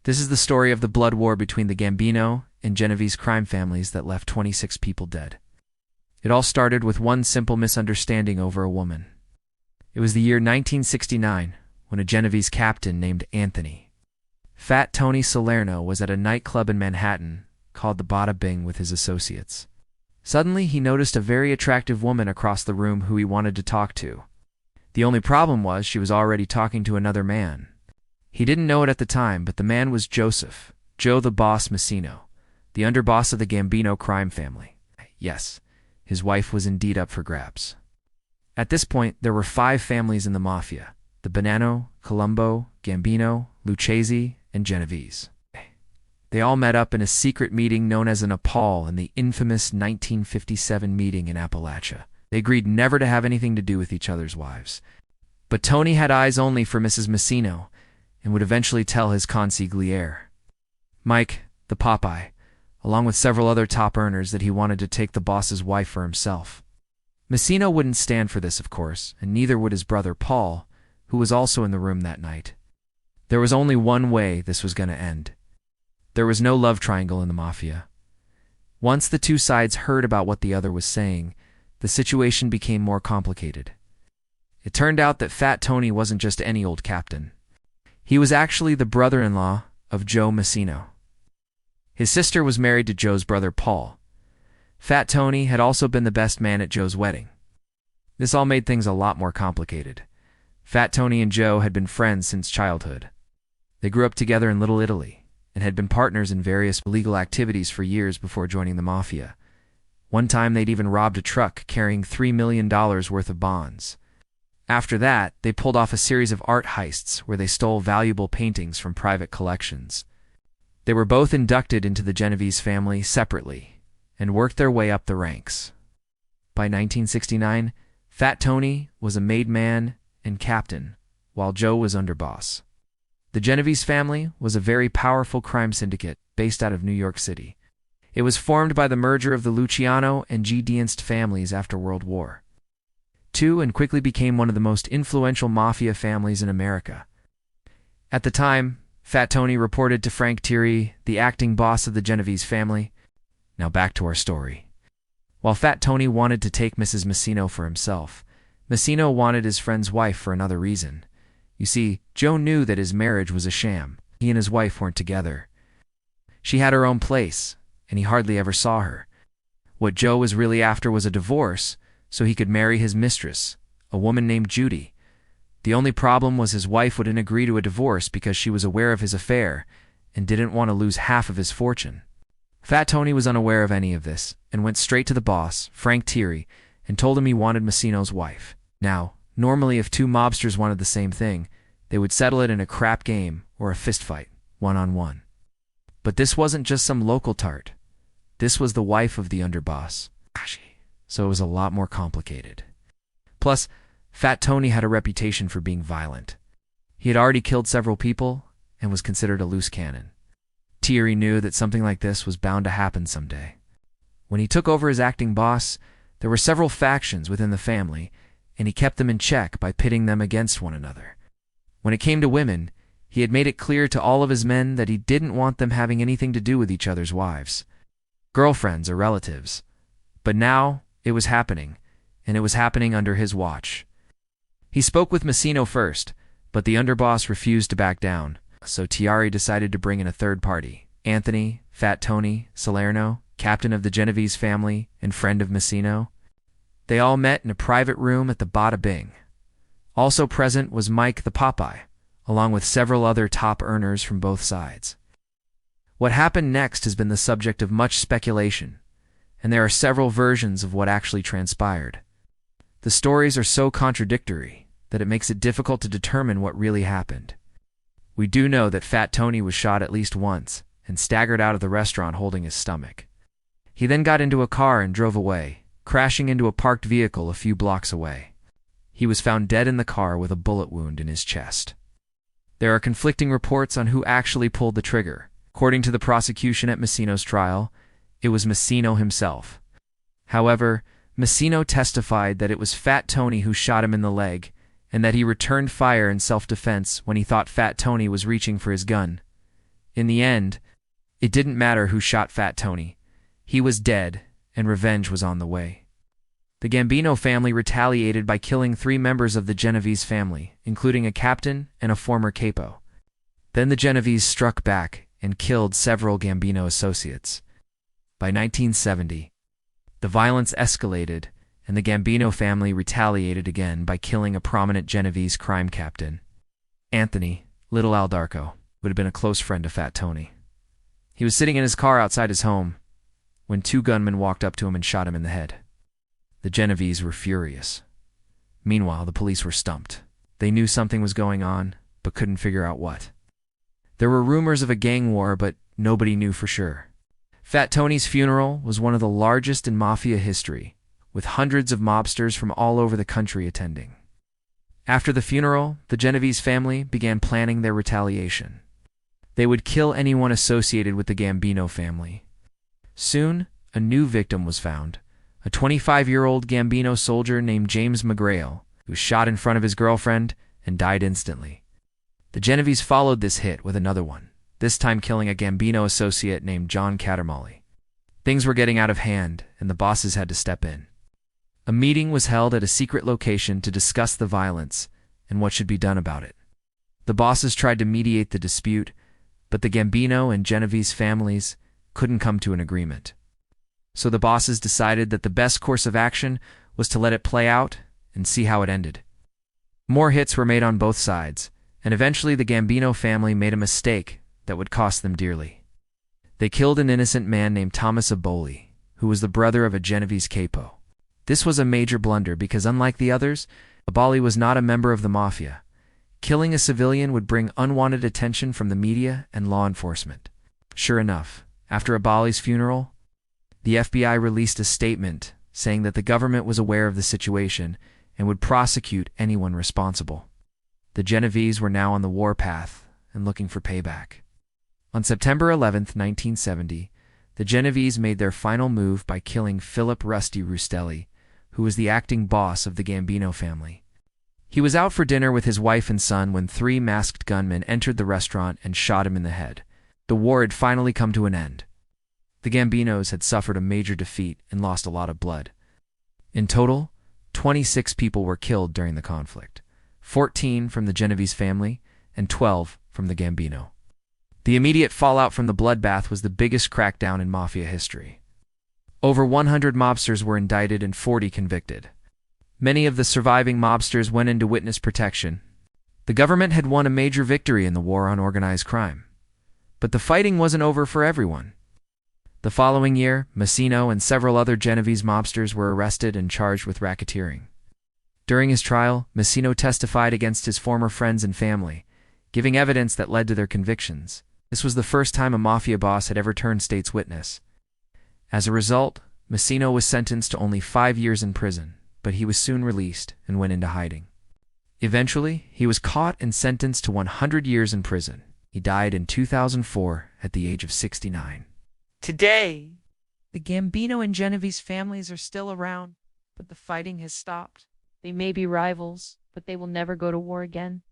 This is the story of the blood war between the Gambino and Genovese crime families that left 26 people dead. It all started with one simple misunderstanding over a woman. It was the year 1969 when a Genovese captain named Anthony Fat Tony Salerno was at a nightclub in Manhattan called the Bada Bing with his associates. Suddenly, he noticed a very attractive woman across the room who he wanted to talk to. The only problem was she was already talking to another man. He didn't know it at the time, but the man was Joseph, Joe the Boss Messino, the underboss of the Gambino crime family. Yes, his wife was indeed up for grabs. At this point, there were 5 families in the Mafia: the Bonanno, Colombo, Gambino, Lucchese, and Genovese. They all met up in a secret meeting known as an Appall in the infamous 1957 meeting in Appalachia. They agreed never to have anything to do with each other's wives. But Tony had eyes only for Mrs. Messino, and would eventually tell his consigliere, Mike, the Popeye, along with several other top earners, that he wanted to take the boss's wife for himself. Messino wouldn't stand for this, of course, and neither would his brother Paul, who was also in the room that night. There was only one way this was going to end. There was no love triangle in the Mafia. Once the two sides heard about what the other was saying, the situation became more complicated. It turned out that Fat Tony wasn't just any old captain. He was actually the brother-in-law of Joe Messino. His sister was married to Joe's brother Paul. Fat Tony had also been the best man at Joe's wedding. This all made things a lot more complicated. Fat Tony and Joe had been friends since childhood. They grew up together in Little Italy and had been partners in various illegal activities for years before joining the Mafia. One time they'd even robbed a truck carrying $3 million worth of bonds. After that, they pulled off a series of art heists where they stole valuable paintings from private collections. They were both inducted into the Genovese family separately and worked their way up the ranks. By 1969, Fat Tony was a made man and captain, while Joe was underboss. The Genovese family was a very powerful crime syndicate based out of New York City. It was formed by the merger of the Luciano and Deadliest families after World War II and quickly became one of the most influential mafia families in America. At the time, Fat Tony reported to Frank Thierry, the acting boss of the Genovese family. Now back to our story. While Fat Tony wanted to take Mrs. Messino for himself, Messino wanted his friend's wife for another reason. You see, Joe knew that his marriage was a sham. He and his wife weren't together. She had her own place, and he hardly ever saw her. What Joe was really after was a divorce, so he could marry his mistress, a woman named Judy. The only problem was his wife wouldn't agree to a divorce because she was aware of his affair and didn't want to lose half of his fortune. Fat Tony was unaware of any of this and went straight to the boss, Frank Thierry, and told him he wanted Messino's wife. Now, normally if two mobsters wanted the same thing, they would settle it in a crap game or a fistfight, one-on-one. But this wasn't just some local tart. This was the wife of the underboss. So it was a lot more complicated. Plus, Fat Tony had a reputation for being violent. He had already killed several people and was considered a loose cannon. Thierry knew that something like this was bound to happen someday. When he took over as acting boss, there were several factions within the family, and he kept them in check by pitting them against one another. When it came to women, he had made it clear to all of his men that he didn't want them having anything to do with each other's wives, girlfriends, or relatives. But now, it was happening, and it was happening under his watch. He spoke with Messino first, but the underboss refused to back down, so Thierry decided to bring in a third party, Anthony, Fat Tony, Salerno, captain of the Genovese family and friend of Messino. They all met in a private room at the Bada Bing. Also present was Mike the Popeye, along with several other top earners from both sides. What happened next has been the subject of much speculation, and there are several versions of what actually transpired. The stories are so contradictory that it makes it difficult to determine what really happened. We do know that Fat Tony was shot at least once and staggered out of the restaurant holding his stomach. He then got into a car and drove away, crashing into a parked vehicle a few blocks away. He was found dead in the car with a bullet wound in his chest. There are conflicting reports on who actually pulled the trigger. According to the prosecution at Messino's trial, it was Messino himself. However, Messino testified that it was Fat Tony who shot him in the leg, and that he returned fire in self-defense when he thought Fat Tony was reaching for his gun. In the end, it didn't matter who shot Fat Tony. He was dead, and revenge was on the way. The Gambino family retaliated by killing 3 members of the Genovese family, including a captain and a former capo. Then the Genovese struck back and killed several Gambino associates. By 1970, the violence escalated, and the Gambino family retaliated again by killing a prominent Genovese crime captain, Anthony Little Al Darko, who had been a close friend of Fat Tony. He was sitting in his car outside his home when 2 gunmen walked up to him and shot him in the head. The Genovese were furious. Meanwhile, the police were stumped. They knew something was going on, but couldn't figure out what. There were rumors of a gang war, but nobody knew for sure. Fat Tony's funeral was one of the largest in Mafia history, with hundreds of mobsters from all over the country attending. After the funeral, the Genovese family began planning their retaliation. They would kill anyone associated with the Gambino family. Soon, a new victim was found, a 25-year-old Gambino soldier named James McGrail, who shot in front of his girlfriend and died instantly. The Genovese followed this hit with another one, this time killing a Gambino associate named John Catermolli. Things were getting out of hand, and the bosses had to step in. A meeting was held at a secret location to discuss the violence and what should be done about it. The bosses tried to mediate the dispute, but the Gambino and Genovese families couldn't come to an agreement. So the bosses decided that the best course of action was to let it play out and see how it ended. More hits were made on both sides, and eventually the Gambino family made a mistake that would cost them dearly. They killed an innocent man named Thomas Aboli, who was the brother of a Genovese capo. This was a major blunder because, unlike the others, Aboli was not a member of the Mafia. Killing a civilian would bring unwanted attention from the media and law enforcement. Sure enough, after Aboli's funeral, the FBI released a statement saying that the government was aware of the situation and would prosecute anyone responsible. The Genovese were now on the warpath and looking for payback. On September 11, 1970, the Genovese made their final move by killing Philip Rusty Rustelli, who was the acting boss of the Gambino family. He was out for dinner with his wife and son when 3 masked gunmen entered the restaurant and shot him in the head. The war had finally come to an end. The Gambinos had suffered a major defeat and lost a lot of blood. In total, 26 people were killed during the conflict, 14 from the Genovese family and 12 from the Gambino. The immediate fallout from the bloodbath was the biggest crackdown in Mafia history. Over 100 mobsters were indicted and 40 convicted. Many of the surviving mobsters went into witness protection. The government had won a major victory in the war on organized crime. But the fighting wasn't over for everyone. The following year, Massino and several other Genovese mobsters were arrested and charged with racketeering. During his trial, Massino testified against his former friends and family, giving evidence that led to their convictions. This was the first time a Mafia boss had ever turned state's witness. As a result, Massino was sentenced to only 5 years in prison, but he was soon released and went into hiding. Eventually, he was caught and sentenced to 100 years in prison. He died in 2004 at the age of 69. Today, the Gambino and Genovese families are still around, but the fighting has stopped. They may be rivals, but they will never go to war again.